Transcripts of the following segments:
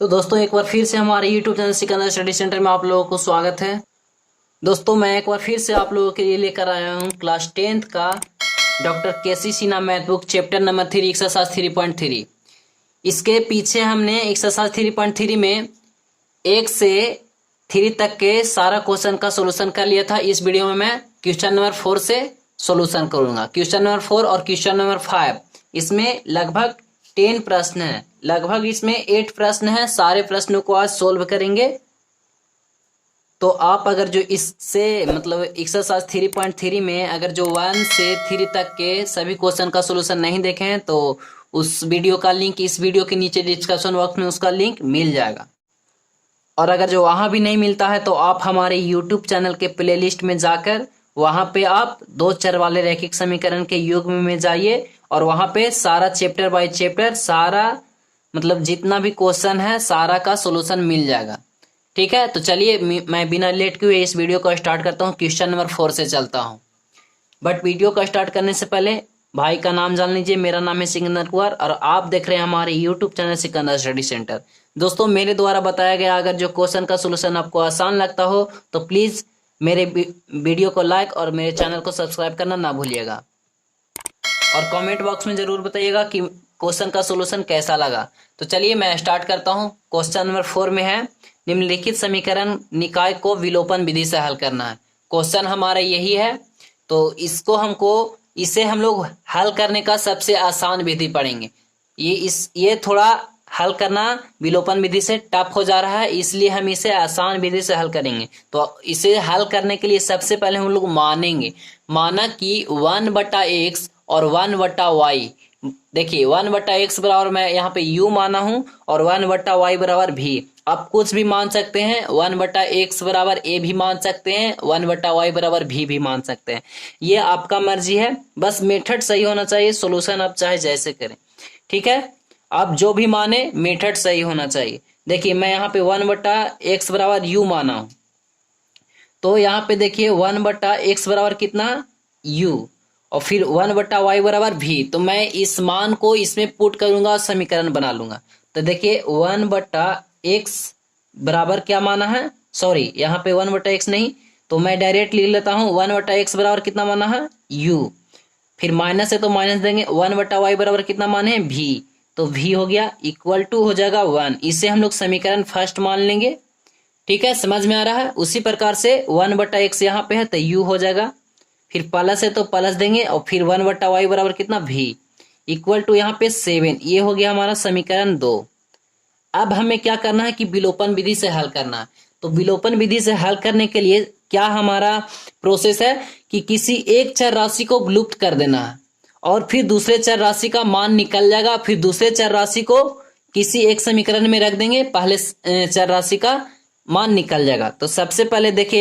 तो दोस्तों एक बार फिर से हमारे YouTube channel Sikandar study centre में आप लोगों को स्वागत है। दोस्तों मैं एक बार फिर से आप लोगों के लिए लेकर आया हूँ क्लास 10th का doctor K C Sinha math book chapter number 3 exercise 3.3। इसके पीछे हमने एक्सरसाइज 3.3 में 1 से 3 तक के सारा क्वेश्चन का सोल्यूशन कर लिया था। इस वीडियो में मैं क्वेश्चन नंबर 4 से सोल्यूशन करूंगा। क्वेश्चन नंबर 4 और क्वेश्चन नंबर 5 इसमें लगभग 10 प्रश्न है, लगभग इसमें 8 प्रश्न है। सारे प्रश्नों को आज सोल्व करेंगे। तो आप अगर जो इससे मतलब एक्सरसाइज 3.3 में अगर जो 1 से 3 तक के सभी क्वेश्चन का सोल्यूशन नहीं देखे हैं तो उस वीडियो का लिंक इस वीडियो के नीचे डिस्क्रिप्शन बॉक्स में उसका लिंक मिल जाएगा। और अगर जो वहां भी नहीं मिलता है तो आप हमारे यूट्यूब चैनल के प्लेलिस्ट में जाकर वहां पे आप 2 चर वाले रैखिक समीकरण के युग्म में जाइए और वहां पे सारा चैप्टर बाय चैप्टर सारा मतलब जितना भी क्वेश्चन है सारा का सोल्यूशन मिल जाएगा। ठीक है, तो चलिए मैं बिना लेट किए हुए इस वीडियो को स्टार्ट करता हूँ। क्वेश्चन नंबर 4 से चलता हूँ। बट वीडियो को स्टार्ट करने से पहले भाई का नाम जान लीजिए। मेरा नाम है सिकंदर कुमार और आप देख रहे हैं हमारे YouTube channel Sikandar study centre. दोस्तों मेरे द्वारा बताया गया अगर जो क्वेश्चन का सोल्यूशन आपको आसान लगता हो तो प्लीज मेरे वीडियो को लाइक और मेरे चैनल को सब्सक्राइब करना ना भूलिएगा और कमेंट बॉक्स में जरूर बताइएगा कि क्वेश्चन का सोल्यूशन कैसा लगा। तो चलिए मैं स्टार्ट करता हूं। क्वेश्चन नंबर 4 में है निम्नलिखित समीकरण निकाय को विलोपन विधि से हल करना है। क्वेश्चन हमारा यही है, तो इसे हम लोग हल करने का सबसे आसान विधि पढ़ेंगे। ये थोड़ा हल करना विलोपन विधि से टफ हो जा रहा है, इसलिए हम इसे आसान विधि से हल करेंगे। तो इसे हल करने के लिए सबसे पहले हम लोग माना कि 1/x और 1/y। देखिए 1/x बराबर मैं यहाँ पे u माना हूं और 1/y बराबर v। आप कुछ भी मान सकते हैं, 1/x बराबर a भी मान सकते हैं, 1/y बराबर v भी मान सकते हैं। ये आपका मर्जी है, बस मेथड सही होना चाहिए। सोल्यूशन आप चाहे जैसे करें, ठीक है। आप जो भी माने मेथड सही होना चाहिए। देखिए मैं यहाँ पे 1/x बराबर u माना हूं, तो यहाँ पे देखिए 1/x बराबर कितना u और फिर 1/y बराबर v। तो मैं इस मान को इसमें पुट करूंगा और समीकरण बना लूंगा। तो देखिए 1/x बराबर क्या माना है, सॉरी यहाँ पे 1/x नहीं, तो मैं डायरेक्ट लिख लेता हूं 1/x बराबर कितना माना है u, फिर माइनस है तो माइनस देंगे। 1/y बराबर कितना माने हैं v, तो v हो गया इक्वल टू हो जाएगा 1। इसे हम लोग समीकरण फर्स्ट मान लेंगे। ठीक है, समझ में आ रहा है। उसी प्रकार से 1/x यहाँ पे है तो u हो जाएगा, फिर प्लस है तो प्लस देंगे और फिर 1/y बराबर कितना v इक्वल टू यहाँ पे 7। ये हो गया हमारा समीकरण 2। अब हमें क्या करना है कि विलोपन विधि से हल करना है। तो विलोपन विधि से हल करने के लिए क्या हमारा प्रोसेस है कि किसी एक चर राशि को लुप्त कर देना है और फिर दूसरे चर राशि का मान निकल जाएगा, फिर दूसरे चर राशि को किसी एक समीकरण में रख देंगे, पहले चर राशि का मान निकल जाएगा। तो सबसे पहले देखिए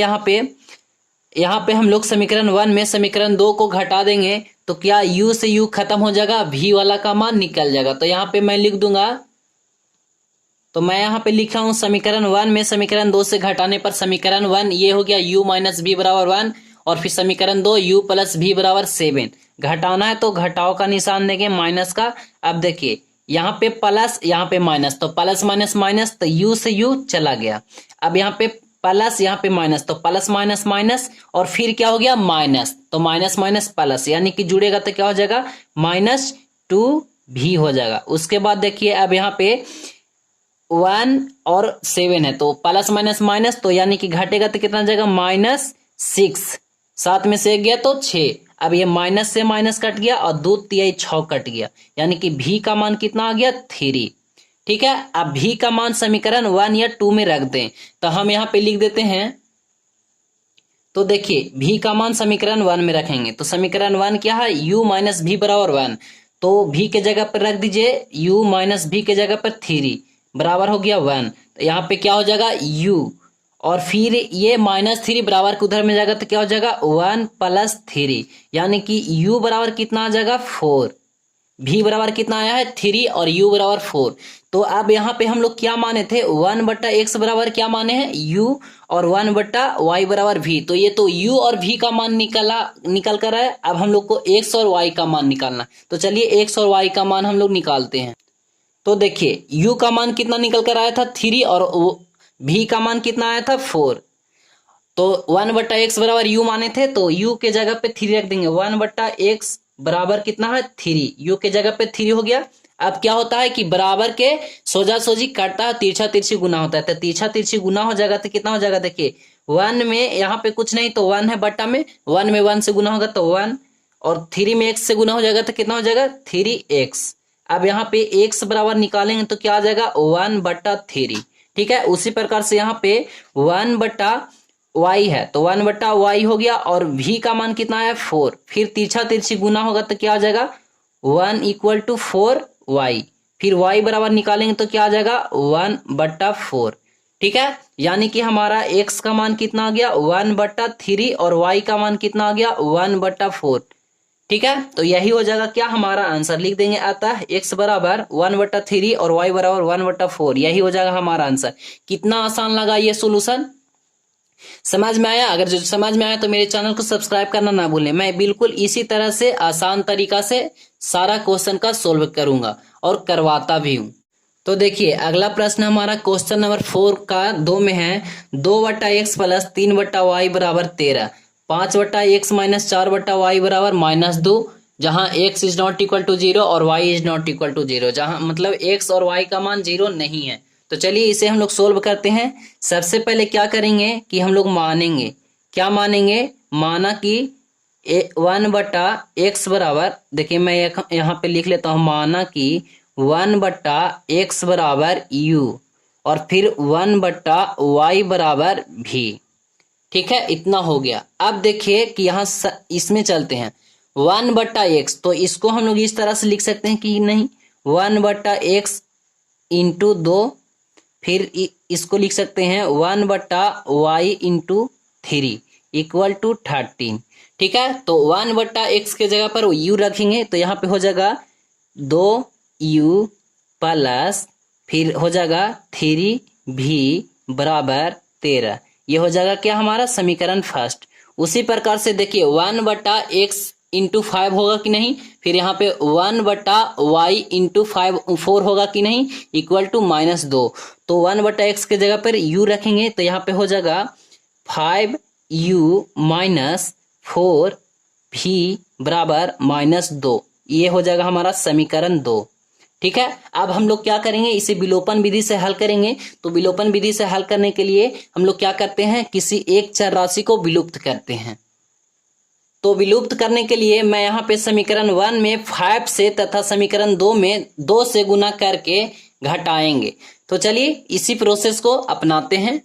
यहाँ पे हम लोग समीकरण 1 में समीकरण 2 को घटा देंगे तो क्या u से u खत्म हो जाएगा, v वाला का मान निकल जाएगा। तो यहाँ पे मैं लिख दूंगा, तो मैं यहाँ पे लिखा हूं समीकरण 1 में समीकरण 2 से घटाने पर समीकरण 1 ये हो गया u माइनस v बराबर 1 और फिर समीकरण 2 u प्लस v बराबर 7। घटाना है तो घटाओ का निशान देंगे माइनस का। अब देखिए यहाँ पे प्लस यहाँ पे माइनस, तो प्लस माइनस माइनस तो u से u चला गया। अब यहाँ पे प्लस यहाँ पे माइनस, तो प्लस माइनस माइनस और फिर क्या हो गया माइनस, तो माइनस माइनस प्लस यानी कि जुड़ेगा तो क्या हो जाएगा -2v हो जाएगा। उसके बाद देखिए अब यहाँ पे 1 और 7 है तो प्लस माइनस माइनस, तो यानी कि घटेगा तो कितना जाएगा -6। 7 में से 1 गया तो 6। अब ये माइनस से माइनस कट गया और 2 तिहाई 6 कट गया, यानी कि v का मान कितना आ गया 3। ठीक है, अब v का मान समीकरण 1 या 2 में रख दें तो हम यहाँ पे लिख देते हैं। तो देखिए v का मान समीकरण 1 में रखेंगे तो समीकरण 1 क्या है u माइनस v बराबर 1, तो v के जगह पर रख दीजिए u माइनस v के जगह पर 3 बराबर हो गया 1। तो यहाँ पे क्या हो जाएगा u और फिर ये -3 बराबर के उधर में जाएगा तो क्या हो जाएगा 1 + 3, यानी कि u बराबर कितना आ जाएगा 4। v बराबर कितना आया है 3 और u बराबर 4। तो अब यहाँ पे हम लोग क्या माने थे 1/x बराबर क्या माने हैं u और 1/y बराबर v। तो ये तो u और v का मान निकल कर है। अब हम लोग को x और y का मान निकालना। तो चलिए x और y का मान हम लोग निकालते हैं। तो देखिए u का मान कितना निकल कर आया था 3 और v का मान कितना आया था 4। तो 1/x बराबर u माने थे तो u के जगह पे 3 रख देंगे। 1/x बराबर कितना है 3, u के जगह पे 3 हो गया। अब क्या होता है कि बराबर के सोजा सोजी काटता है, तिरछा तिरछी गुना होता है, तो तिरछा तिरछी गुना हो जाएगा तो कितना हो जाएगा देखिए 1 में यहाँ पे कुछ नहीं तो 1 है बट्टा में 1 में 1 से गुना होगा तो 1 और 3 में x से गुना हो जाएगा तो कितना हो जाएगा 3x। अब यहाँ पे x बराबर निकालेंगे तो क्या आ जाएगा 1/3। ठीक है, उसी प्रकार से यहाँ पे 1/y है तो 1/y हो गया और v का मान कितना है 4, फिर तिरछा तिरछी गुना होगा तो क्या आ जाएगा 1 = 4y, फिर y बराबर निकालेंगे तो क्या आ जाएगा 1/4। ठीक है, यानी कि हमारा x का मान कितना आ गया 1/3 और y का मान कितना आ गया 1/4। ठीक है, तो यही हो जाएगा क्या हमारा आंसर, लिख देंगे अतः x बराबर 1/3 और y बराबर 1/4, यही हो जाएगा हमारा आंसर। कितना आसान लगा ये सोल्यूशन, समझ में आया? अगर जो समझ में आया तो मेरे चैनल को सब्सक्राइब करना ना भूलें। मैं बिल्कुल इसी तरह से आसान तरीका से सारा क्वेश्चन का सोल्व करूंगा और करवाता भी हूं। तो देखिए अगला प्रश्न हमारा क्वेश्चन नंबर 4 का 2 में है 2/x + 3/y बराबर 13, 5/x - 4/y बराबर -2, जहां x is not equal to 0 और y is not equal to 0, जहां मतलब x और y का मान 0 नहीं है। तो चलिए इसे हम लोग सोल्व करते हैं। सबसे पहले क्या करेंगे कि हम लोग मानेंगे, क्या मानेंगे, माना कि 1/x बराबर, देखिए मैं यहाँ पे लिख लेता हूँ, माना कि 1/x बराबर u और फिर 1/y बराबर v। ठीक है, इतना हो गया। अब देखिए कि यहाँ इसमें चलते हैं 1/x, तो इसको हम लोग इस तरह से लिख सकते हैं कि नहीं 1/x × 2, फिर इसको लिख सकते हैं 1/y × 3 = 13। ठीक है, तो 1/x के जगह पर u रखेंगे तो यहाँ पे हो जाएगा 2u प्लस फिर हो जाएगा 3v बराबर 13। ये हो जाएगा क्या हमारा समीकरण फर्स्ट। उसी प्रकार से देखिए 1/x × 5 होगा कि नहीं, फिर यहाँ पे 1/y × 4 होगा कि नहीं = -2, तो 1/x के जगह पर u रखेंगे तो यहाँ पे हो जाएगा 5u - 4v बराबर -2, ये हो जाएगा हमारा समीकरण 2। ठीक है, अब हम लोग क्या करेंगे, इसे विलोपन विधि से हल करेंगे। तो विलोपन विधि से हल करने के लिए हम लोग क्या करते हैं, किसी एक चर राशि को विलुप्त करते हैं। तो विलुप्त करने के लिए मैं यहाँ पे समीकरण 1 में 5 से तथा समीकरण 2 में 2 से गुना करके घटाएंगे। तो चलिए इसी प्रोसेस को अपनाते हैं।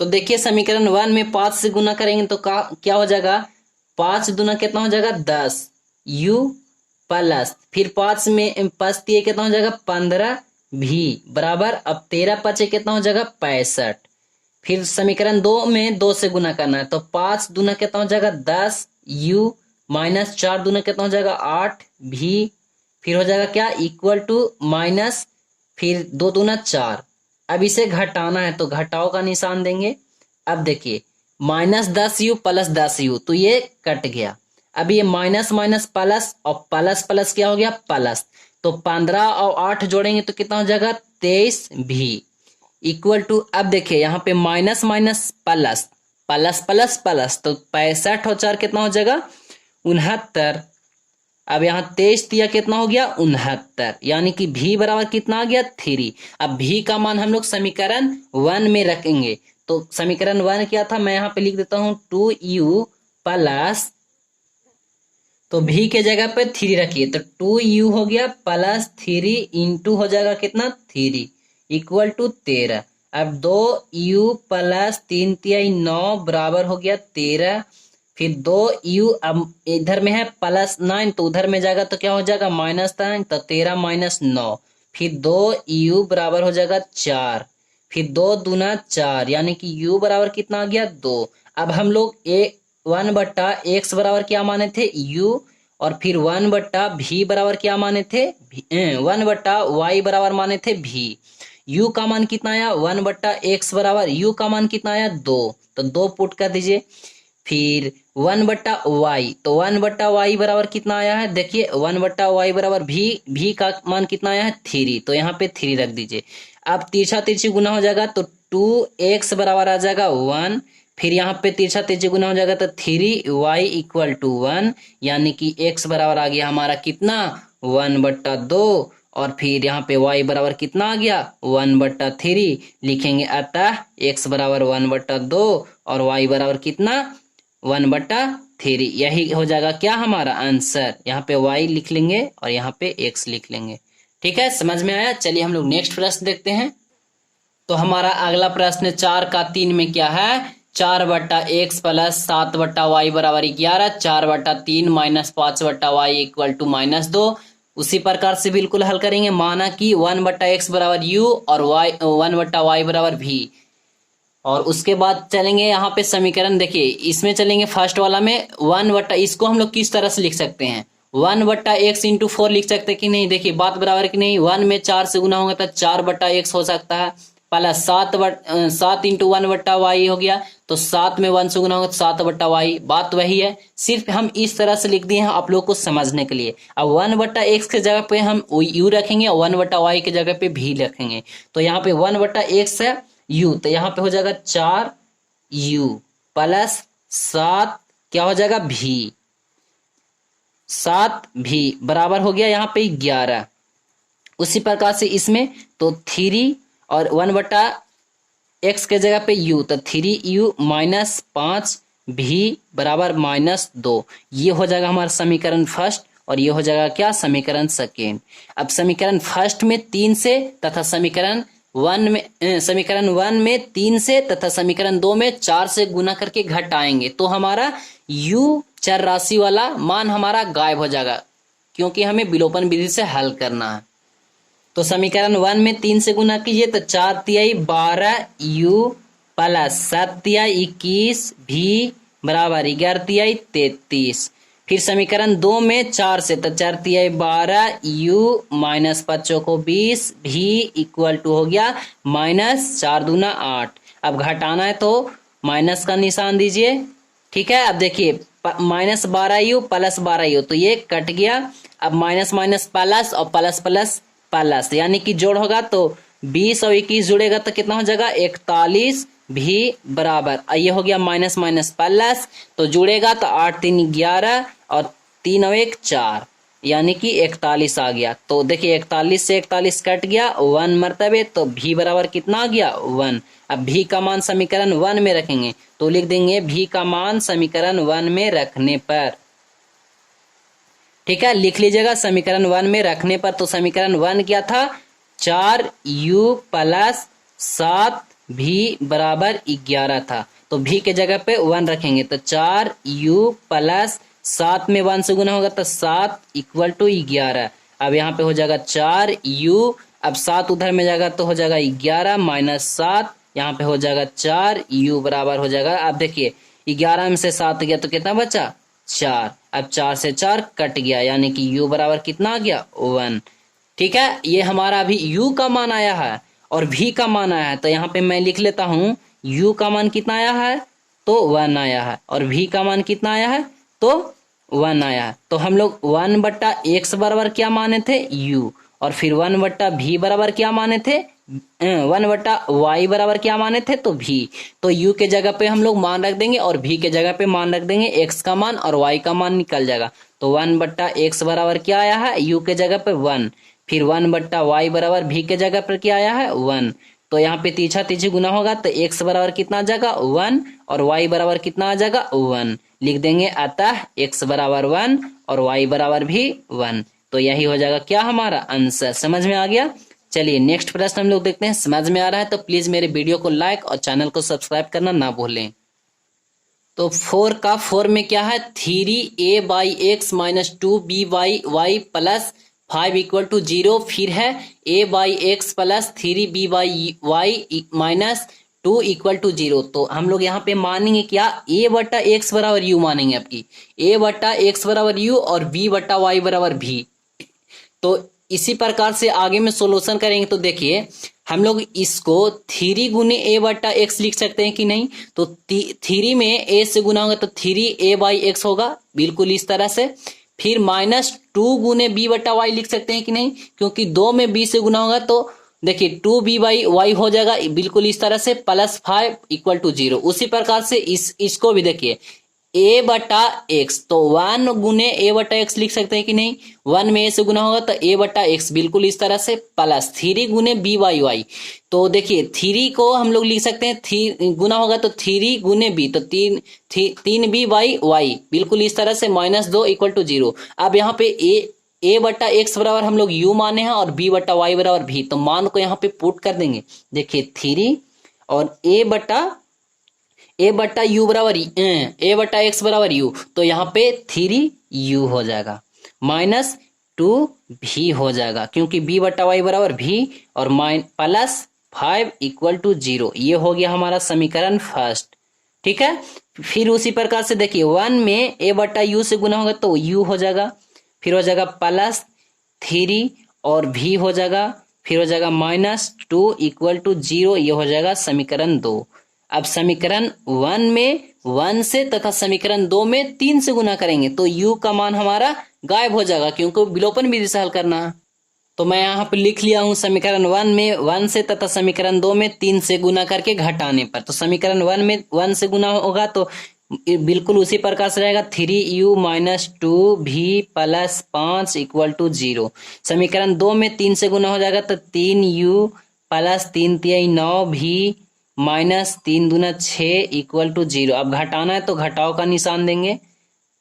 तो देखिए समीकरण 1 में 5 से गुना करेंगे तो क्या हो जाएगा, 5 दूना कितना हो जाएगा 10 u प्लस फिर 5 में 5 दिए कितना हो जाएगा 15v बराबर, अब 13 5 कितना हो जाएगा 65। फिर समीकरण 2 में 2 से गुना करना है तो 5 दूना कितना हो जाएगा 10 u - 4 दूना कितना हो जाएगा 8v, फिर हो जाएगा क्या = फिर 2 दूना 4। अब इसे घटाना है तो घटाओ का निशान देंगे। अब देखिए -10u प्लस 10u, तो ये कट गया। अब ये माइनस माइनस प्लस और प्लस प्लस क्या हो गया प्लस, तो 15 और 8 जोड़ेंगे तो कितना हो जाएगा 23v = अब देखिए यहाँ पे minus minus plus plus plus plus, तो 65 और 4 कितना हो जाएगा 69। अब यहाँ 23 दिया कितना हो गया 69, यानी कि v बराबर कितना आ गया 3। अब v का मान हम लोग समीकरण 1 में रखेंगे। तो समीकरण 1 क्या था, मैं यहाँ पे लिख देता हूँ 2u प्लस, तो v के जगह पे 3 रखिए तो 2u हो गया प्लस 3 इंटू हो जाएगा कितना 3 = 13। अब 2u प्लस 3 × 9 बराबर हो गया 13, फिर 2u, अब इधर में है +9 तो उधर में जाएगा तो क्या हो जाएगा -9, तो 13 - 9, फिर 2u बराबर हो जाएगा 4, फिर 2 दूना 4, यानी कि u बराबर कितना आ गया 2। अब हम लोग 1/x बराबर क्या माने थे u, और फिर 1/v बराबर क्या माने थे 1/y बराबर माने थे v। u का मान कितना आया 1/x बराबर u का मान कितना आया 2, तो 2 पुट कर दीजिए। फिर 1/y, तो 1/y बराबर कितना आया है, देखिए 1/y बराबर भी का मान कितना आया है 3, तो यहाँ पे 3 रख दीजिए। अब तिरछा तिरछी गुना हो जाएगा तो 2x बराबर आ जाएगा 1, फिर यहाँ पे तिरछा तिरछी गुना हो जाएगा तो 3y = 1, यानी कि x बराबर आ गया हमारा कितना 1/2, और फिर यहाँ पे y बराबर कितना आ गया 1/3 लिखेंगे, अतः x बराबर 1/2 और y बराबर कितना 1/3। यही हो जाएगा क्या हमारा आंसर, यहाँ पे y लिख लेंगे और यहाँ पे x लिख लेंगे। ठीक है, समझ में आया। चलिए हम लोग नेक्स्ट प्रश्न देखते हैं। तो हमारा अगला प्रश्न 4 का 3 में क्या है, 4/x + 7/y बराबर 11, 4/3 - 5/y = -2। उसी प्रकार से बिल्कुल हल करेंगे। माना कि 1/x बराबर u और 1/y बराबर v, और उसके बाद चलेंगे यहाँ पे समीकरण, देखिए इसमें चलेंगे फर्स्ट वाला में 1/, इसको हम लोग किस तरह से लिख सकते हैं, 1/x × 4 लिख सकते हैं कि नहीं, देखिए बात बराबर कि नहीं, 1 में 4 से गुना होगा तो 4/x हो सकता है, पहला 7 × 1/y हो गया, तो 7 में 1 से गुना होगा तो 7/y, बात वही है, सिर्फ हम इस तरह से लिख दिए हैं आप लोग को समझने के लिए। अब 1/x के जगह पे हम u रखेंगे और 1/y के जगह पे v रखेंगे, तो यहाँ पे 1/x है u, तो यहाँ पे हो जाएगा 4u + 7 क्या हो जाएगा v, 7v बराबर हो गया यहाँ पे 11। उसी प्रकार से इसमें तो 3 और 1/x के जगह पे u, तो 3u - 5v बराबर -2। ये हो जाएगा हमारा समीकरण फर्स्ट, और ये हो जाएगा क्या समीकरण सेकेंड। अब समीकरण फर्स्ट में 3 से तथा समीकरण 1 में 3 से तथा समीकरण 2 में 4 से गुना करके घटाएंगे, तो हमारा u चर राशि वाला मान हमारा गायब हो जाएगा, क्योंकि हमें विलोपन विधि से हल करना है। तो समीकरण 1 में 3 से गुना कीजिए तो 4×3 = 12 u + 7×3 = 21 v बराबर 11×3 = 33। फिर समीकरण 2 में 4 से, तो 4×3 = 12 u - 5 को 20 v = हो गया -4×2 = 8। अब घटाना है तो माइनस का निशान दीजिए, ठीक है। अब देखिए -12u + 12u, तो ये कट गया। अब माइनस माइनस प्लस और प्लस प्लस प्लस, यानी कि जोड़ होगा तो 20 और 21 जुड़ेगा तो कितना हो जाएगा 41 भी बराबर, ये हो गया माइनस माइनस प्लस, तो जुड़ेगा तो 8 3 11 और 3 और 1 4, यानी कि 41 आ गया। तो देखिए 41 से 41 कट गया 1 मरतबे, तो भी बराबर कितना आ गया 1। अब भी का मान समीकरण 1 में रखेंगे, तो लिख देंगे भी का मान समीकरण 1 में रखने पर, ठीक है, लिख लीजिएगा समीकरण 1 में रखने पर। तो समीकरण 1 क्या था, 4u + 7v बराबर 11 था, तो v के जगह पे 1 रखेंगे, तो 4u + 7 में 1 से गुना होगा तो 7 = 11। अब यहाँ पे हो जाएगा 4u, अब 7 उधर में जाएगा तो हो जाएगा 11 - 7, यहाँ पे हो जाएगा 4u बराबर हो जाएगा। अब देखिए 11 में से 7 गया तो कितना बचा 4, अब 4 से 4 कट गया, यानी कि u बराबर कितना आ गया 1। ठीक है, ये हमारा अभी u का मान आया है और v का मान आया है, तो यहाँ पे मैं लिख लेता हूँ u का मान कितना आया है तो 1 आया है, और v का मान कितना आया है तो 1 आया है। तो हम लोग 1/x बराबर क्या माने थे u, और फिर 1/v बराबर क्या माने थे 1/y बराबर क्या माने थे तो v। तो u के जगह पे हम लोग मान रख देंगे और v के जगह पे मान रख देंगे, x का मान और y का मान निकल जाएगा। तो 1/x बराबर क्या आया है u के जगह पे 1, फिर 1/y बराबर v के जगह पर क्या आया है 1। तो यहाँ पे तीछा तीछी गुना होगा तो x बराबर कितना आ जाएगा 1 और y बराबर कितना आ जाएगा 1, लिख देंगे अतः x बराबर 1 और y बराबर भी 1। तो यही हो जाएगा क्या हमारा आंसर। समझ में आ गया। चलिए नेक्स्ट प्रश्न हम लोग देखते हैं। समझ में आ रहा है तो प्लीज मेरे वीडियो को लाइक और चैनल को सब्सक्राइब करना ना भूलें। तो 4 का 4 में क्या है 3a/x - 2b/y + 5 = 0, फिर है a/x + 3b/y - 2 = 0। तो हम लोग यहाँ पे मानेंगे क्या a/x बराबर u मानेंगे, आपकी a/x बराबर u और b/y बराबर v। तो इसी प्रकार से आगे में सोल्यूशन करेंगे तो देखिए हम लोग इसको 3 गुने a बट्टा एक्स लिख सकते हैं कि नहीं। तो 3 में a से गुना होगा तो 3a बाई एक्स होगा, बिल्कुल इस तरह से। फिर -2 गुने b बट्टा वाई लिख सकते हैं कि नहीं, क्योंकि 2 में b से गुना होगा तो देखिए 2b बाई वाई हो जाएगा, बिल्कुल इस तरह से। +5 = 0। उसी प्रकार से इसको भी देखिए a बटा एक्स, तो 1 गुने a बटा एक्स लिख सकते हैं कि नहीं। 1 में a से गुना होगा तो a बटा एक्स, बिल्कुल इस तरह से। +3 गुने b बाई वाई, तो देखिए 3 को हम लोग लिख सकते हैं, 3 गुना होगा तो 3 गुने b, तो 3b बाई वाई, बिल्कुल इस तरह से। -2 = 0। अब यहाँ पे a बटा एक्स बराबर हम लोग u माने हैं और b बटा वाई बराबर v, तो मान को यहाँ पे पुट कर देंगे। देखिए 3 और a बटा u बराबर a बटा एक्स बराबर u, तो यहाँ पे 3u हो जाएगा, -2v हो जाएगा, क्योंकि b बटा वाई बराबर v, और +5 = 0। ये हो गया हमारा समीकरण फर्स्ट, ठीक है। फिर उसी प्रकार से देखिए 1 में a बटा u से गुना होगा तो u हो जाएगा, फिर हो जाएगा +3 और v हो जाएगा, फिर हो जाएगा -2 = 0। ये हो जाएगा समीकरण 2। अब समीकरण 1 में 1 से तथा समीकरण 2 में 3 से गुना करेंगे तो u का मान हमारा गायब हो जाएगा, क्योंकि विलोपन विधि से हल करना है। तो मैं यहाँ पे लिख लिया हूं समीकरण 1 में 1 से तथा समीकरण 2 में 3 से गुना करके घटाने पर। तो समीकरण 1 में 1 से गुना होगा तो बिल्कुल उसी प्रकार से रहेगा, 3u - 2v + 5 = 0। समीकरण 2 में 3 से गुना हो जाएगा तो 3u + 3 × 9v -3 दूना 6 = 0। अब घटाना है तो घटाव का निशान देंगे।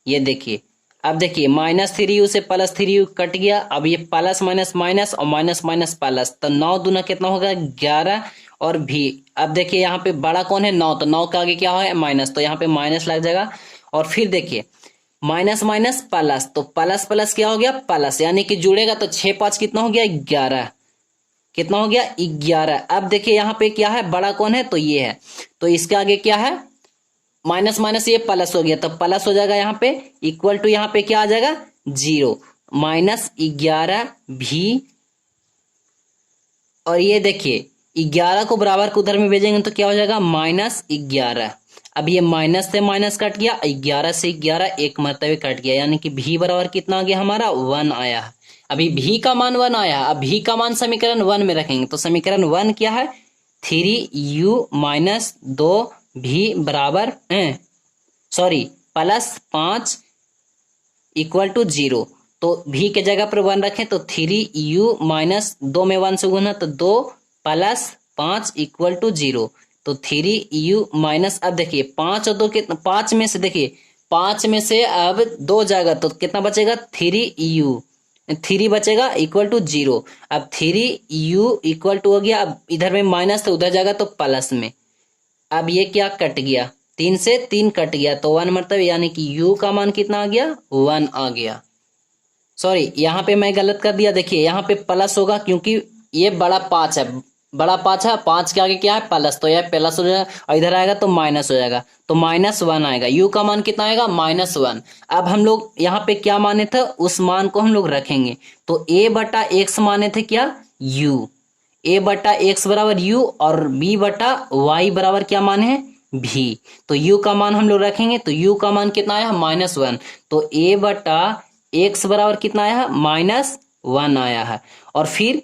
ये देखिए, अब देखिए -3u से +3u कट गया। अब ये प्लस माइनस माइनस और माइनस माइनस प्लस, तो 9 दूना कितना होगा 11 और भी। अब देखिए यहाँ पे बड़ा कौन है 9, तो 9 के आगे क्या है माइनस, तो यहाँ पे माइनस लग जाएगा। और फिर देखिए माइनस माइनस प्लस, तो प्लस प्लस क्या हो गया प्लस, यानी कि जुड़ेगा तो 6 5 कितना हो गया 11, कितना हो गया 11। अब देखिए यहाँ पे क्या है बड़ा कौन है, तो ये है, तो इसके आगे क्या है माइनस माइनस, ये प्लस हो गया तो प्लस हो जाएगा यहाँ पे, इक्वल टू यहाँ पे क्या आ जाएगा 0, -11v। और ये देखिए 11 को बराबर को उधर में भेजेंगे तो क्या हो जाएगा -11। अब ये माइनस से माइनस कट गया, 11 से 11 एक मरतबे कट गया, यानी कि v बराबर कितना आ गया हमारा 1 आया है। अभी v का मान 1 आया है। अब v का मान समीकरण 1 में रखेंगे तो समीकरण 1 क्या है 3u - 2v बराबर +5 = 0। तो v के जगह पर 1 रखें तो 3u - 2 में 1 से गुना तो 2 + 5 = 0। तो 3u - अब देखिए 5 और 2 कितना, 5 में से देखिए 5 में से अब 2 जाएगा तो कितना बचेगा 3u, 3 बचेगा = 0। अब 3u = हो गया, अब इधर में माइनस तो उधर जाएगा तो प्लस में। अब ये क्या कट गया, 3 से 3 कट गया तो 1 मतलब, यानी कि u का मान कितना आ गया 1 आ गया। सॉरी यहाँ पे मैं गलत कर दिया, देखिए यहाँ पे प्लस होगा क्योंकि ये बड़ा 5 है, बड़ा 5 है, 5 के आगे क्या है प्लस, तो यह प्लस हो जाएगा और इधर आएगा तो माइनस हो जाएगा, तो -1 आएगा। u का मान कितना आएगा -1। अब हम लोग यहाँ पे क्या माने थे उस मान को हम लोग रखेंगे, तो a बटा एक्स माने थे क्या u, a बटा एक्स बराबर u और b बटा y बराबर क्या माने हैं v। तो u का मान हम लोग रखेंगे तो u का मान कितना आया -1, तो a बटा एक्स बराबर कितना आया है -1 आया है। और फिर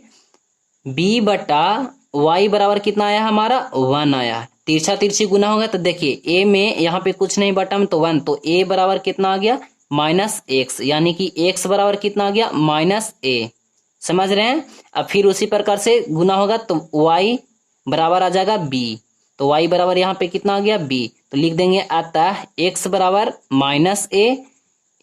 b बटा y बराबर कितना आया हमारा 1 आया है। तिरछा तिरछी गुना होगा तो देखिए a में यहाँ पे कुछ नहीं बटा में तो 1, तो a बराबर कितना आ गया -x, यानी कि x बराबर कितना आ गया -a। समझ रहे हैं। अब फिर उसी प्रकार से गुना होगा तो y बराबर आ जाएगा b, तो y बराबर यहाँ पे कितना आ गया b, तो लिख देंगे अतः x बराबर -a,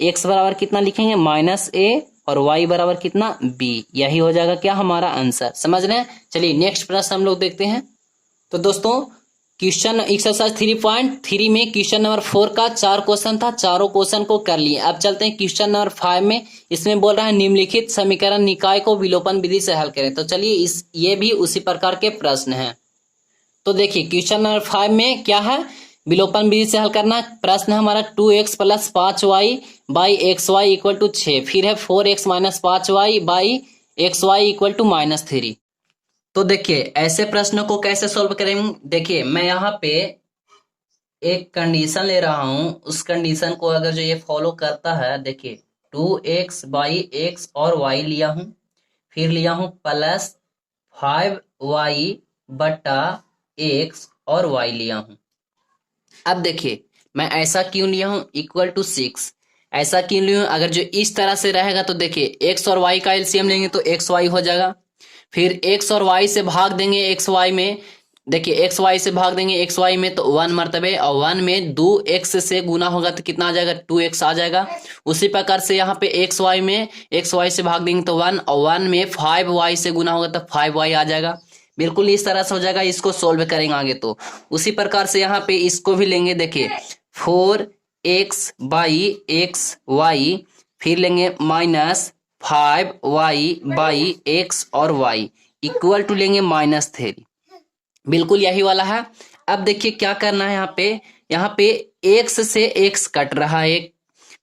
x बराबर कितना लिखेंगे -a और y बराबर कितना b। यही हो जाएगा क्या हमारा आंसर। समझ रहे हैं। चलिए नेक्स्ट प्रश्न हम लोग देखते हैं। तो दोस्तों क्वेश्चन एक्सरसाइज 3.3 में क्वेश्चन नंबर 4 का 4 क्वेश्चन था, चारों क्वेश्चन को कर लिए। अब चलते हैं क्वेश्चन नंबर 5 में। इसमें बोल रहा है निम्नलिखित समीकरण निकाय को विलोपन विधि से हल करें। तो चलिए ये भी उसी प्रकार के प्रश्न हैं। तो देखिए क्वेश्चन नंबर 5 में क्या है, विलोपन विधि से हल करना। प्रश्न हमारा 2x + 5y / xy = 6, फिर है 4x - 5y / x Y equal to -3। तो देखिए ऐसे प्रश्नों को कैसे सॉल्व करेंगे। देखिए मैं यहाँ पे एक कंडीशन ले रहा हूं, उस कंडीशन को अगर जो ये फॉलो करता है, देखिए 2x/x और y लिया हूं, फिर लिया हूं +5y/x और y लिया हूं। अब देखिए मैं ऐसा क्यों लिया हूं, इक्वल टू 6 ऐसा क्यों लिया हूं। अगर जो इस तरह से रहेगा तो देखिए x और y का एलसीएम लेंगे तो एक्स वाई हो जाएगा, फिर x और y से भाग देंगे एक्स वाई में, देखिए एक्स वाई से भाग देंगे एक्स वाई में तो 1 मरतबे, और 1 में 2x से गुना होगा तो कितना आ जाएगा, 2x आ जाएगा। उसी प्रकार से यहाँ पे एक्स वाई में एक्स वाई से भाग देंगे तो 1, और 1 में 5y से गुना होगा तो 5y आ जाएगा। बिल्कुल इस तरह से हो जाएगा। इसको सोल्व करेंगे आगे तो उसी प्रकार से यहाँ पे इसको भी लेंगे। देखिए 4x/x/y, फिर लेंगे -5y/x और y इक्वल टू लेंगे -3। बिल्कुल यही वाला है। अब देखिए क्या करना है, यहाँ पे x से x कट रहा है एक,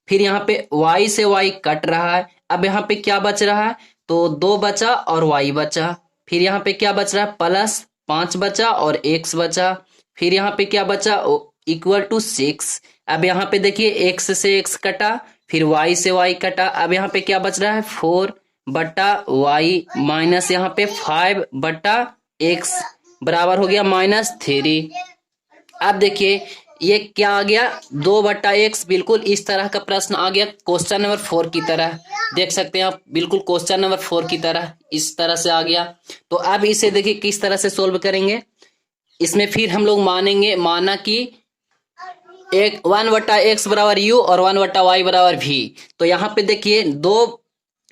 फिर यहाँ पे y से y कट रहा है। अब यहाँ पे क्या बच रहा है, तो 2 बचा और y बचा, फिर यहाँ पे क्या बच रहा है, +5 बचा और x बचा, फिर यहाँ पे क्या बचा, इक्वल टू 6। अब यहाँ पे देखिए x से x कटा, फिर y से y कटा, अब यहाँ पे क्या बच रहा है, 4/y माइनस यहाँ पे 5/x बराबर हो गया -3। अब देखिए ये क्या आ गया, 2/x। बिल्कुल इस तरह का प्रश्न आ गया क्वेश्चन नंबर 4 की तरह, देख सकते हैं आप, बिल्कुल क्वेश्चन नंबर 4 की तरह इस तरह से आ गया। तो अब इसे देखिए किस तरह से सोल्व करेंगे। इसमें फिर हम लोग माना कि 1/x बराबर u और 1/y बराबर v। तो यहाँ पे देखिए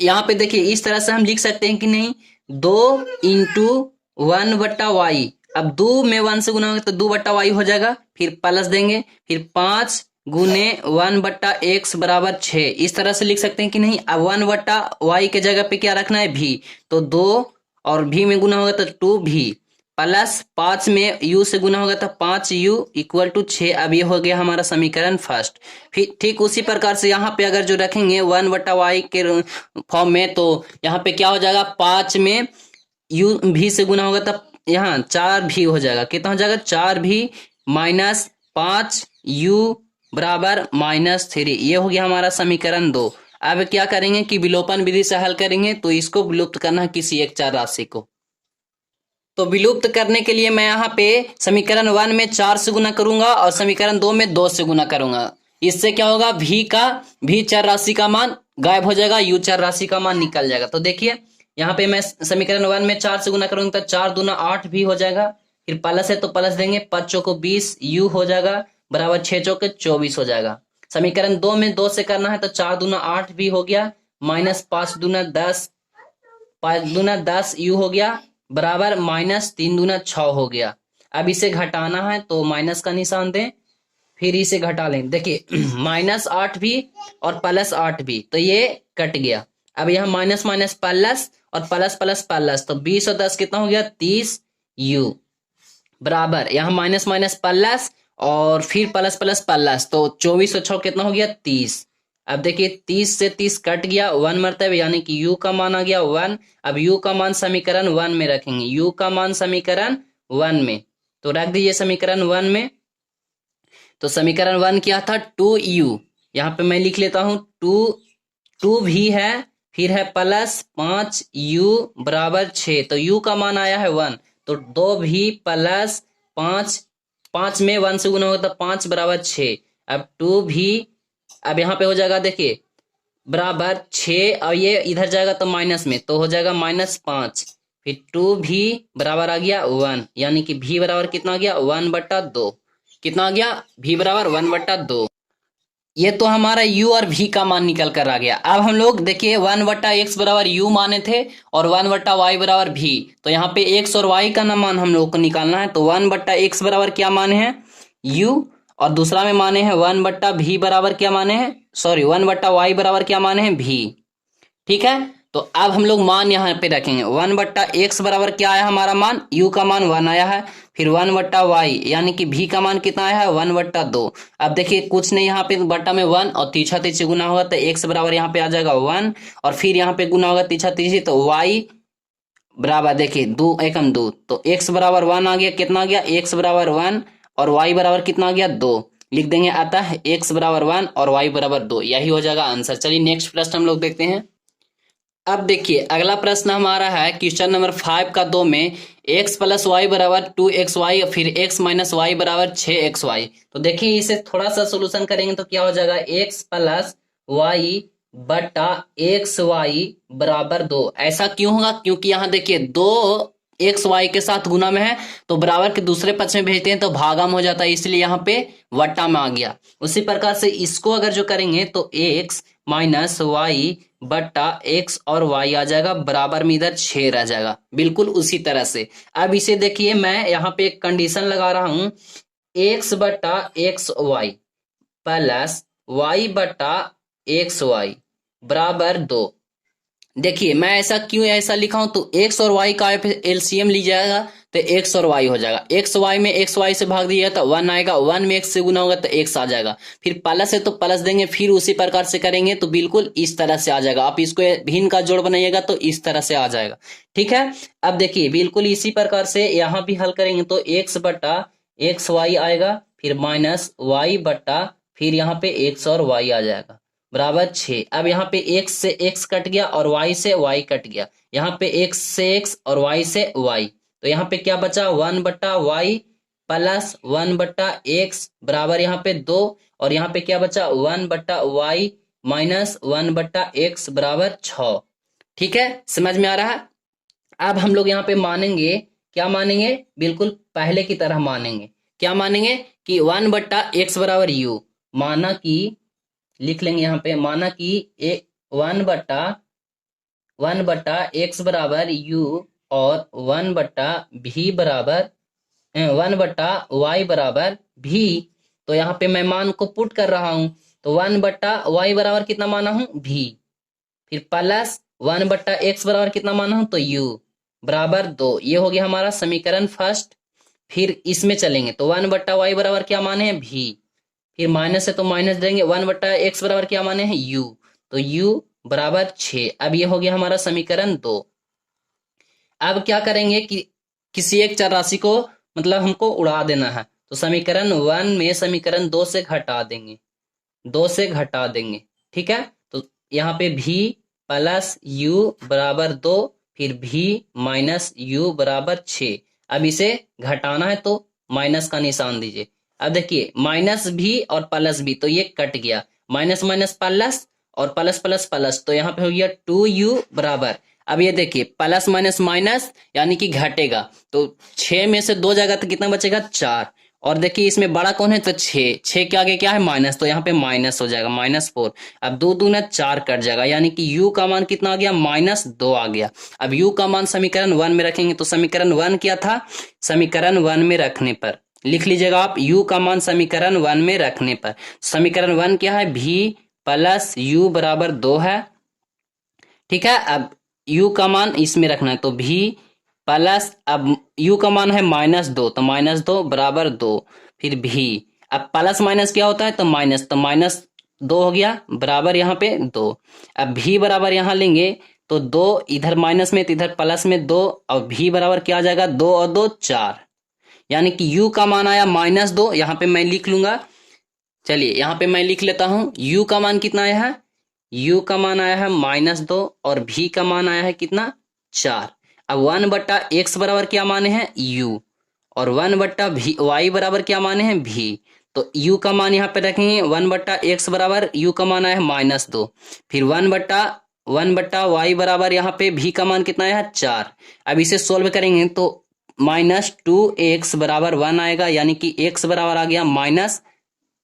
यहाँ पे देखिए इस तरह से हम लिख सकते हैं कि नहीं, 2 × 1/y। अब 2 में 1 से गुना होगा तो 2/y हो जाएगा, फिर प्लस देंगे, फिर 5 × 1/x बराबर 6। इस तरह से लिख सकते हैं कि नहीं। अब 1/y के जगह पे क्या रखना है, v, तो 2 और v में गुना होगा तो 2v, प्लस 5 में u से गुना होगा तो 5u इक्वल टू 6। अब ये हो गया हमारा समीकरण फर्स्ट। फिर ठीक उसी प्रकार से यहाँ पे अगर जो रखेंगे 1/y के फॉर्म में, तो यहाँ पे क्या हो जाएगा, 5 में u v से गुना होगा तब यहाँ 4v हो जाएगा। कितना हो जाएगा, 4v माइनस 5u बराबर -3। ये हो गया हमारा समीकरण 2। अब क्या करेंगे कि विलोपन विधि से हल करेंगे, तो इसको विलुप्त करना है किसी एक चर राशि को। तो विलुप्त करने के लिए मैं यहाँ पे समीकरण 1 में 4 से गुना करूंगा और समीकरण 2 में 2 से गुना करूंगा। इससे क्या होगा, v चर राशि का मान गायब हो जाएगा, u चर राशि का मान निकल जाएगा। तो देखिए यहाँ पे मैं समीकरण 1 में 4 से गुना करूंगा तो 4 दूना 8 भी हो जाएगा, फिर प्लस है तो प्लस देंगे, 5 चौको 20 u हो जाएगा बराबर 6 चौके 24 हो जाएगा। समीकरण 2 में 2 से करना है तो 4 दूना 8 भी हो गया, माइनस 5 दूना 10, 5 दूना 10 u हो गया बराबर -3 दूना 6 हो गया। अब इसे घटाना है तो माइनस का निशान दें, फिर इसे घटा लें। देखिए -8 भी और +8 भी, तो ये कट गया। अब यहाँ माइनस माइनस प्लस और प्लस प्लस प्लस, तो 20 और 10 कितना हो गया, 30u बराबर यहाँ माइनस माइनस प्लस और फिर प्लस प्लस प्लस, तो 24 और 6 कितना हो गया, 30। अब देखिए 30 से 30 कट गया, 1 मरतबे, यानी कि u का मान आ गया 1। अब u का मान समीकरण 1 में रखेंगे, u का मान समीकरण 1 में, तो रख दीजिए समीकरण 1 में। तो समीकरण 1 क्या था, 2u, यहाँ पे मैं लिख लेता हूं 2 भी है, फिर है प्लस 5u बराबर 6। तो u का मान आया है 1, तो 2 भी प्लस 5 में 1 से गुना होगा तो 5 बराबर 6। अब 2 भी, अब यहाँ पे हो जाएगा देखिए बराबर 6, और ये इधर जाएगा तो माइनस में, तो हो जाएगा -5, फिर 2 भी बराबर आ गया 1, यानी कि v बराबर कितना आ गया, 1/2। कितना आ गया, v बराबर 1/2। ये तो हमारा u और v का मान निकल कर आ गया। अब हम लोग देखिए 1/x बराबर u माने थे और 1/y बराबर v, तो यहाँ पे x और y का ना मान हम लोग को निकालना है। तो 1/x बराबर क्या माने हैं, u, और दूसरा में माने हैं 1/v बराबर क्या माने हैं, सॉरी 1/y बराबर क्या माने हैं, v। ठीक है, तो अब हम लोग मान यहाँ पे रखेंगे 1/x बराबर क्या आया हमारा मान, u का मान 1 आया है, फिर 1/y यानी कि v का मान कितना आया है 1/2। अब देखिए कुछ नहीं, यहाँ पे बट्टा में 1 और तीछा तीछे गुना होगा तो x बराबर यहाँ पे आ जाएगा 1, और फिर यहाँ पे गुना होगा तीछा तीछे तो y बराबर देखिए 2 एकम 2, तो x बराबर 1 आ गया। कितना आ गया, x बराबर 1 और y बराबर कितना आ गया 2, लिख देंगे। अतः x बराबर 1 और y बराबर 2, यही हो जाएगा आंसर। चलिए नेक्स्ट प्रश्न हम लोग देखते हैं। अब देखिए अगला प्रश्न हमारा है क्वेश्चन नंबर 5 का 2 में x प्लस वाई बराबर 2xy फिर x माइनस वाई बराबर 6xy। तो देखिए इसे थोड़ा सा सोल्यूशन करेंगे तो क्या हो जाएगा, x प्लस वाई बटा एक्स वाई बराबर 2। ऐसा क्यों होगा, क्योंकि यहाँ देखिए 2 एक्स वाई के साथ गुना में है तो बराबर के दूसरे पक्ष में भेजते हैं तो भागा में हो जाता है, इसलिए यहाँ पे वट्टा में आ गया। उसी प्रकार से इसको अगर जो करेंगे तो x माइनस वाई बट्टा एक्स और वाई आ जाएगा, बराबर में इधर 6 रह जाएगा। बिल्कुल उसी तरह से अब इसे देखिए मैं यहाँ पे एक कंडीशन लगा रहा हूं, x बट्टा एक्स वाई प्लस वाई बट्टा एक्स वाई बराबर 2। देखिए मैं ऐसा क्यों ऐसा लिखा हूं, तो x और y का एलसीएम ली जाएगा तो x और y हो जाएगा। x y में x y से भाग दिया तो 1 आएगा, 1 में x से गुना होगा तो x आ जाएगा, फिर प्लस है तो प्लस देंगे, फिर उसी प्रकार से करेंगे तो बिल्कुल इस तरह से आ जाएगा। आप इसको भिन्न का जोड़ बनाइएगा तो इस तरह से आ जाएगा। ठीक है, अब देखिए बिल्कुल इसी प्रकार से यहाँ भी हल करेंगे तो x बट्टा एक्स वाई आएगा, फिर माइनस वाई बट्टा फिर यहाँ पे x और y आ जाएगा बराबर 6। अब यहाँ पे x से x कट गया और y से y कट गया, यहाँ पे x से x और y से y, तो यहाँ पे क्या बचा 1/y प्लस 1/x बराबर यहाँ पे 2, और यहाँ पे क्या बचा 1/y माइनस 1/x बराबर 6। ठीक है, समझ में आ रहा है। अब हम लोग यहाँ पे मानेंगे, क्या मानेंगे, बिल्कुल पहले की तरह मानेंगे। क्या मानेंगे कि 1/x बराबर u, माना कि लिख लेंगे यहाँ पे, माना कि 1/x बराबर u और 1/v बराबर 1/y बराबर v। तो यहाँ पे मैं मान को पुट कर रहा हूं, तो 1/y बराबर कितना माना हूं v, फिर प्लस 1/x बराबर कितना माना हूं तो u बराबर 2। ये हो गया हमारा समीकरण फर्स्ट। फिर इसमें चलेंगे तो 1/y बराबर क्या माने हैं v, फिर माइनस है तो माइनस देंगे, 1/x बराबर क्या माने हैं u, तो u बराबर 6। अब ये हो गया हमारा समीकरण 2। अब क्या करेंगे कि किसी एक चर राशि को मतलब हमको उड़ा देना है, तो समीकरण 1 में समीकरण 2 से घटा देंगे, 2 से घटा देंगे। ठीक है, तो यहाँ पे v प्लस u बराबर 2, फिर v माइनस u बराबर 6। अब इसे घटाना है तो माइनस का निशान दीजिए। अब देखिए माइनस भी और प्लस भी, तो ये कट गया, माइनस माइनस प्लस और प्लस प्लस प्लस, तो यहाँ पे हो गया 2u बराबर। अब ये देखिए प्लस माइनस माइनस यानी कि घटेगा, तो 6 में से 2 जाएगा तो कितना बचेगा 4, और देखिए इसमें बड़ा कौन है तो 6 के आगे क्या है माइनस, तो यहाँ पे माइनस हो जाएगा -4। अब 2 दूना 4 कट जाएगा, यानी कि u का मान कितना आ गया -2 आ गया। अब u का मान समीकरण 1 में रखेंगे, तो समीकरण 1 क्या था, समीकरण 1 में रखने पर लिख लीजिएगा आप, u का मान समीकरण 1 में रखने पर, समीकरण 1 क्या है v प्लस u बराबर 2 है। ठीक है, अब u का मान इसमें रखना है तो v प्लस, अब u का मान है -2 तो -2 बराबर 2, फिर v, अब प्लस माइनस क्या होता है तो माइनस, तो -2 हो गया बराबर यहाँ पे 2। अब v बराबर यहाँ लेंगे तो 2 इधर माइनस में तो इधर प्लस में 2, और v बराबर क्या आ जाएगा 2 और 2 4, यानी कि u का मान आया -2। यहाँ पे मैं लिख लूंगा, चलिए यहाँ पे मैं लिख लेता हूं, u का मान कितना आया है, u का मान आया है -2 और v का मान आया है कितना 4। अब 1/x बराबर क्या माने हैं u, और 1/y बराबर क्या माने हैं v, तो u का मान यहाँ पे रखेंगे 1/x बराबर u का मान आया है -2, फिर 1/y बराबर यहाँ पे v का मान कितना आया है 4। अब इसे सोल्व करेंगे तो -2x बराबर 1 आएगा, यानी कि x बराबर आ गया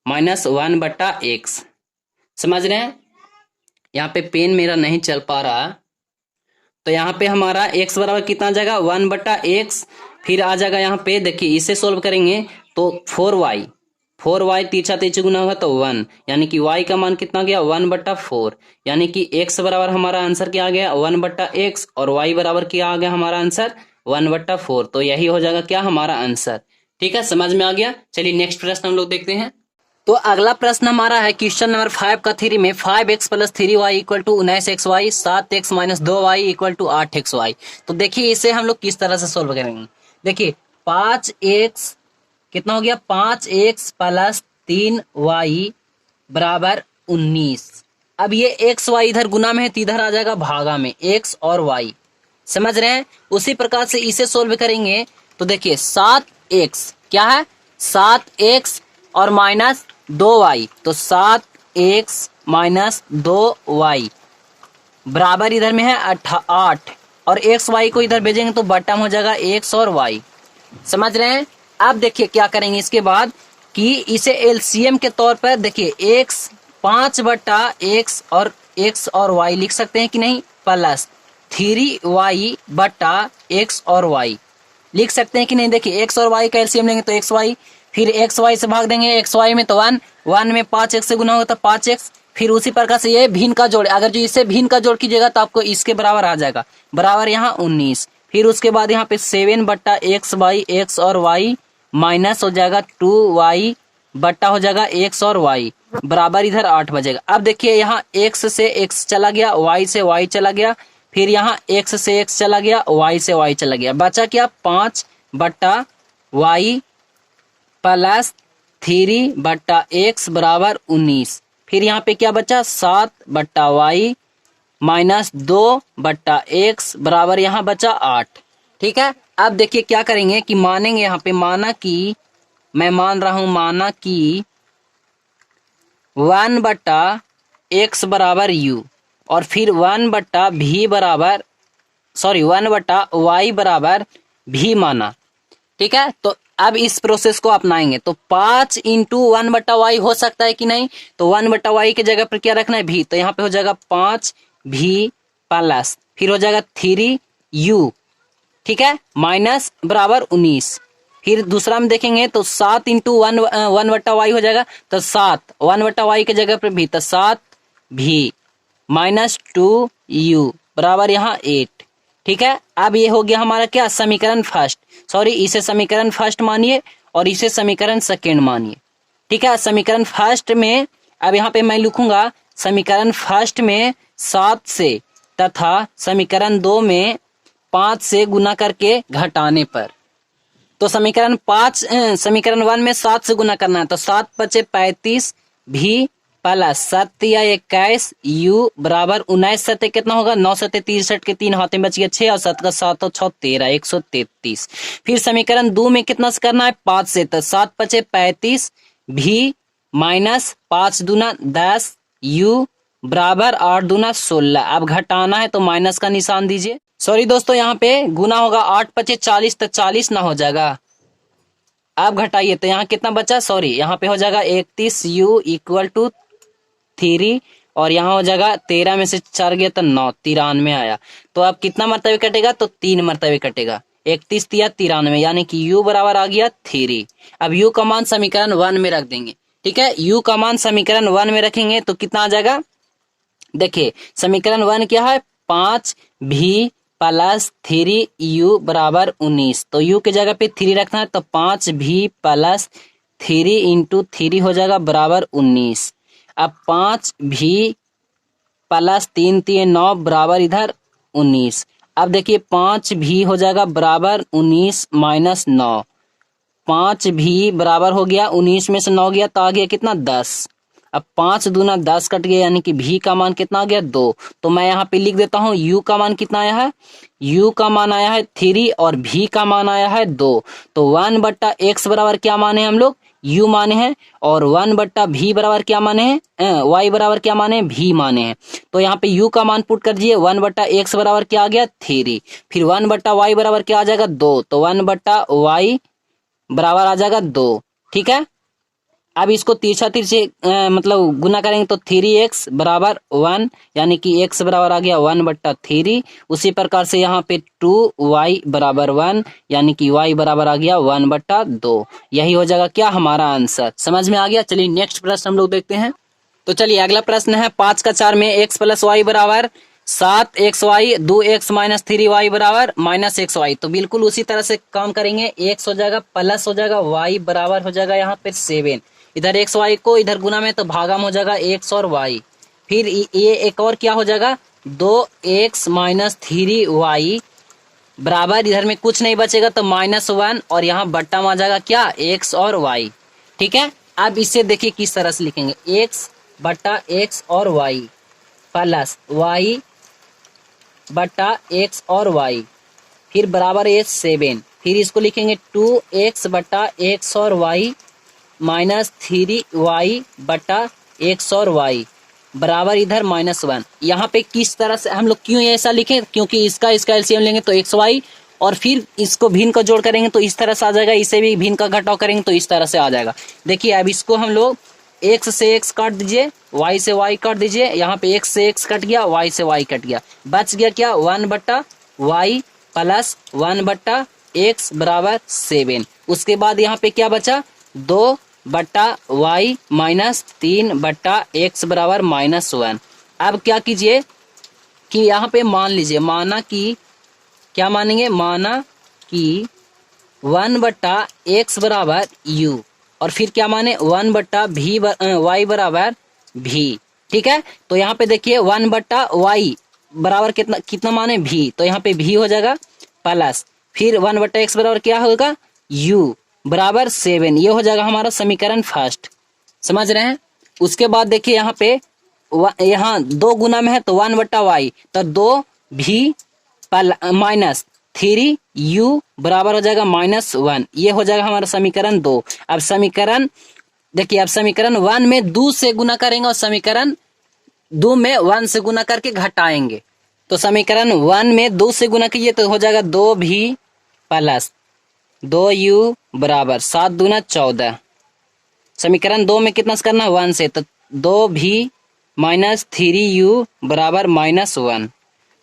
-1/x। समझ रहे हैं, यहाँ पे पेन मेरा नहीं चल पा रहा, तो यहाँ पे हमारा x बराबर कितना आ जाएगा 1/x, फिर आ जाएगा यहाँ पे देखिए इसे सोल्व करेंगे तो 4y 4y तिरछा तिरछा गुना होगा तो 1, यानी कि y का मान कितना गया 1/4, यानी कि x बराबर हमारा आंसर क्या आ गया 1/x और y बराबर क्या आ गया हमारा आंसर 1/4। तो यही हो जाएगा क्या हमारा आंसर। ठीक है, समझ में आ गया। चलिए नेक्स्ट प्रश्न हम लोग देखते हैं। तो अगला प्रश्न हमारा है क्वेश्चन नंबर 5 का थ्री में 5x + 3y = 19xy, 7x - 2y = 8xy। तो देखिए इसे हम लोग किस तरह से सोल्व करेंगे। देखिए 5x कितना हो गया 5x + 3y = 19। अब ये x y इधर गुना में है तो इधर आ जाएगा भागा में x और y, समझ रहे हैं। उसी प्रकार से इसे सोल्व करेंगे तो देखिए 7x क्या है 7x और -2y, तो 7x - 2y बराबर इधर में है 8 और x y को इधर भेजेंगे तो बट्टा में हो जाएगा x और y, समझ रहे हैं। अब देखिए क्या करेंगे इसके बाद कि इसे एलसीएम के तौर पर देखिए x 5/x और x और y लिख सकते हैं कि नहीं, प्लस 3y/x और y लिख सकते हैं कि नहीं। देखिए x और y का एलसीएम लेंगे तो xy, फिर xy से भाग देंगे xy में तो 1 में 5x से गुना होगा तो 5x, फिर उसी प्रकार से ये भिन्न का जोड़, अगर जो इसे भिन्न का जोड़ कीजिएगा तो आपको इसके बराबर आ जाएगा, बराबर यहाँ 19। फिर उसके बाद यहाँ पे 7/x/x और y माइनस हो जाएगा 2y बट्टा हो जाएगा x और y बराबर इधर 8 बजेगा। अब देखिए यहाँ x से x चला गया, y से y चला गया, फिर यहाँ x से x चला गया, y से y चला गया, बचा क्या 5/y + 3/x बराबर 19। फिर यहाँ पे क्या बचा 7/y - 2/x बराबर यहाँ बचा 8। ठीक है, अब देखिए क्या करेंगे कि मानेंगे यहाँ पे, माना कि मैं मान रहा हूं, माना कि 1/x बराबर u और फिर 1/v बराबर 1/y बराबर v माना। ठीक है, तो अब इस प्रोसेस को अपनाएंगे तो 5 × 1/y हो सकता है कि नहीं, तो 1/y की जगह पर क्या रखना है v, तो यहाँ पे हो जाएगा 5v प्लस फिर हो जाएगा 3u, ठीक है, माइनस बराबर 19। फिर दूसरा में देखेंगे तो 7 × 1/y हो जाएगा, तो 7 1/y की जगह पर भी, तो 7v - 2u बराबर यहाँ 8। ठीक है, अब ये हो गया हमारा क्या समीकरण फर्स्ट, इसे समीकरण फर्स्ट मानिए और इसे समीकरण सेकेंड मानिए। ठीक है, समीकरण फर्स्ट में अब यहाँ पे मैं लिखूंगा समीकरण फर्स्ट में 7 से तथा समीकरण 2 में 5 से गुना करके घटाने पर। तो समीकरण 1 में 7 से गुना करना है तो 7 × 5 = 35 भी प्लस 7 या 21 u बराबर 19 7 कितना होगा 9 7 63 के 3 हाथ में बच गया 6 और 7 का 7 और 6 13 133। फिर समीकरण 2 में कितना से करना है 5 से, तो 7 × 5 = 35 भी माइनस 5 दूना 10 u बराबर 8 दूना 16। अब घटाना है तो माइनस का निशान दीजिए। दोस्तों यहाँ पे गुना होगा 8 × 5 = 40 तो 40 ना हो जाएगा। अब घटाइए तो यहाँ कितना बचा, यहाँ पे हो जाएगा 31 u = 3 और यहाँ हो जाएगा 13 में से 4 गया तो 9 93 आया। तो अब कितना मरतबे कटेगा, तो 3 मरतबे कटेगा, 31 × 3 = 93, यानी कि u बराबर आ गया 3। अब u का मान समीकरण 1 में रख देंगे। ठीक है, u का मान समीकरण 1 में रखेंगे तो कितना आ जाएगा, देखिए समीकरण 1 क्या है 5v + 3u बराबर 19, तो u की जगह पे 3 रखना है तो 5v + 3 × 3 हो जाएगा बराबर 19। अब 5v + 3 3 9 बराबर इधर 19। अब देखिए 5v हो जाएगा बराबर 19 - 9, 5v बराबर हो गया 19 में से 9 गया तो आ गया कितना 10। अब 5 दूना 10 कट गया, यानी कि v का मान कितना आ गया 2। तो मैं यहाँ पे लिख देता हूँ u का मान कितना आया है, u का मान आया है 3 और v का मान आया है 2। तो 1/x बराबर क्या माने हम लोग u माने हैं और 1/v बराबर क्या माने हैं y बराबर क्या माने हैं v माने हैं। तो यहाँ पे u का मान पुट कर दिए, 1/x बराबर क्या आ गया 3, फिर 1/y बराबर क्या आ जाएगा 2, तो 1/y बराबर आ जाएगा 2। ठीक है, अब इसको तिरछा तिरछे मतलब गुना करेंगे तो 3x बराबर 1, यानी कि x बराबर आ गया 1/3। उसी प्रकार से यहाँ पे 2y बराबर 1, यानी कि y बराबर आ गया 1/2। यही हो जाएगा क्या हमारा आंसर। समझ में आ गया। चलिए नेक्स्ट प्रश्न हम लोग देखते हैं। तो चलिए अगला प्रश्न है 5 का 4 में x + y बराबर 7xy, 2x - 3y बराबर -xy। तो बिल्कुल उसी तरह से काम करेंगे। x हो जाएगा प्लस हो जाएगा y बराबर हो जाएगा यहाँ पे 7। इधर x y को इधर गुना में तो भागा में हो जाएगा x और y। फिर ये एक और क्या हो जाएगा 2x - 3y बराबर, इधर में कुछ नहीं बचेगा तो -1 और यहाँ बट्टा में आ जाएगा क्या x और y। ठीक है। अब इसे देखिए किस तरह से लिखेंगे, x बट्टा x और y प्लस y बट्टा x और y, फिर बराबर ये 7। फिर इसको लिखेंगे 2x बट्टा x और y माइनस 3y बट्टा x और y बराबर इधर -1। यहाँ पे किस तरह से हम लोग क्यों ऐसा लिखे, क्योंकि इसका एलसीएम लेंगे तो xy और फिर इसको भिन्न का जोड़ करेंगे तो इस तरह से आ जाएगा, इसे भी भिन्न का घटाव करेंगे तो इस तरह से आ जाएगा। देखिए अब इसको हम लोग x से x काट दीजिए, y से y काट दीजिए। यहाँ पे x से x कट गया, y से y कट गया, बच गया क्या 1/y प्लस 1/x बराबर 7। उसके बाद यहाँ पे क्या बचा 2/y माइनस 3/x बराबर -1। अब क्या कीजिए कि यहाँ पे मान लीजिए, माना कि क्या मानेंगे, माना कि 1/x बराबर u और फिर क्या माने 1/y बराबर v। ठीक है। तो यहाँ पे देखिए 1/y बराबर कितना माने v, तो यहाँ पे v हो जाएगा प्लस फिर 1/x बराबर क्या होगा u बराबर 7। ये हो जाएगा हमारा समीकरण फर्स्ट। समझ रहे हैं। उसके बाद देखिए यहाँ पे यहाँ 2 गुना में है तो 1/y तो 2v माइनस 3u बराबर हो जाएगा -1। ये हो जाएगा हमारा समीकरण 2। अब समीकरण देखिए, अब समीकरण 1 में 2 से गुना करेंगे और समीकरण 2 में 1 से गुना करके घटाएंगे। तो समीकरण 1 में 2 से गुना कीजिए तो हो जाएगा 2v प्लस 2u बराबर 7 दूना 14। समीकरण 2 में कितना से करना 1 से, तो 2v माइनस 3u बराबर -1।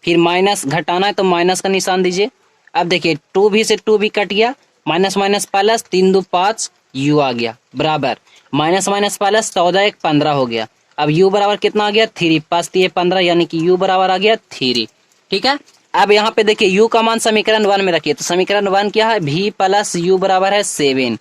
फिर माइनस घटाना है तो माइनस का निशान दीजिए। अब देखिए 2v से 2v कट गया, माइनस माइनस प्लस 3 2 5 u आ गया बराबर माइनस माइनस प्लस 14 1 15 हो गया। अब u बराबर कितना आ गया 3, 5 3 15, यानी कि u बराबर आ गया 3। ठीक है। अब यहाँ पे देखिए u का मान समीकरण 1 में रखिए, तो समीकरण 1 क्या है v प्लस u बराबर है 7।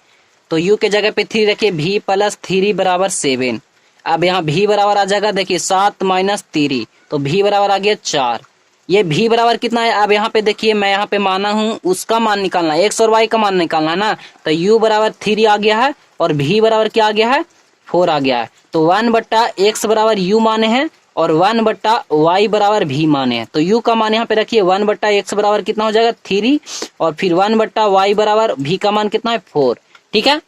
तो u के जगह पे 3 रखिए, v प्लस 3 बराबर 7। अब यहाँ v बराबर आ जाएगा देखिए 7 माइनस 3, तो v बराबर आ गया 4। ये v बराबर कितना है, अब यहाँ पे देखिए मैं यहाँ पे माना हूँ उसका मान निकालना है, x और y का मान निकालना है ना। तो u बराबर 3 आ गया है और v बराबर क्या आ गया है 4 आ गया है। तो 1/x बराबर u माने हैं और 1/y बराबर v माने हैं। तो u का मान यहाँ पे रखिए 1/x बराबर कितना हो जाएगा 3 और फिर 1/y बराबर v का मान कितना है 4। ठीक है।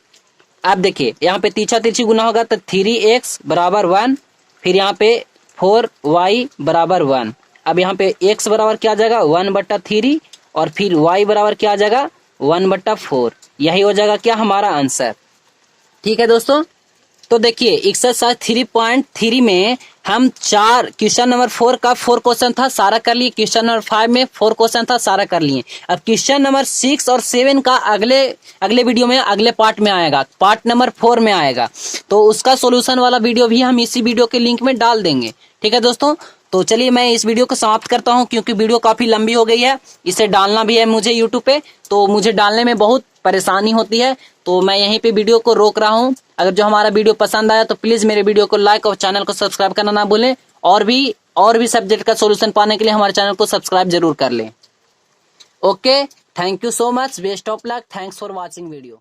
अब देखिए यहाँ पे तीछा तिरछी गुना होगा तो 3x बराबर 1, फिर यहाँ पे 4y बराबर 1। अब यहाँ पे x बराबर क्या आ जाएगा 1/3 और फिर y बराबर क्या आ जाएगा 1/4। यही हो जाएगा क्या हमारा आंसर। ठीक है दोस्तों। तो देखिए एक्सरसाइज 3.3 में हम 4 क्वेश्चन नंबर 4 का 4 क्वेश्चन था सारा कर लिए, क्वेश्चन नंबर 5 में 4 क्वेश्चन था सारा कर लिए। अब क्वेश्चन नंबर 6 और 7 का अगले वीडियो में अगले पार्ट में आएगा, पार्ट नंबर 4 में आएगा। तो उसका सॉल्यूशन वाला वीडियो भी हम इसी वीडियो के लिंक में डाल देंगे। ठीक है दोस्तों। तो चलिए मैं इस वीडियो को समाप्त करता हूं, क्योंकि वीडियो काफी लंबी हो गई है, इसे डालना भी है मुझे यूट्यूब पे, तो मुझे डालने में बहुत परेशानी होती है, तो मैं यहीं पे वीडियो को रोक रहा हूं। अगर जो हमारा वीडियो पसंद आया तो प्लीज मेरे वीडियो को लाइक और चैनल को सब्सक्राइब करना ना भूलें, और भी सब्जेक्ट का सोल्यूशन पाने के लिए हमारे चैनल को सब्सक्राइब जरूर कर लें। Okay, thank you so much, best of luck, thanks for watching video.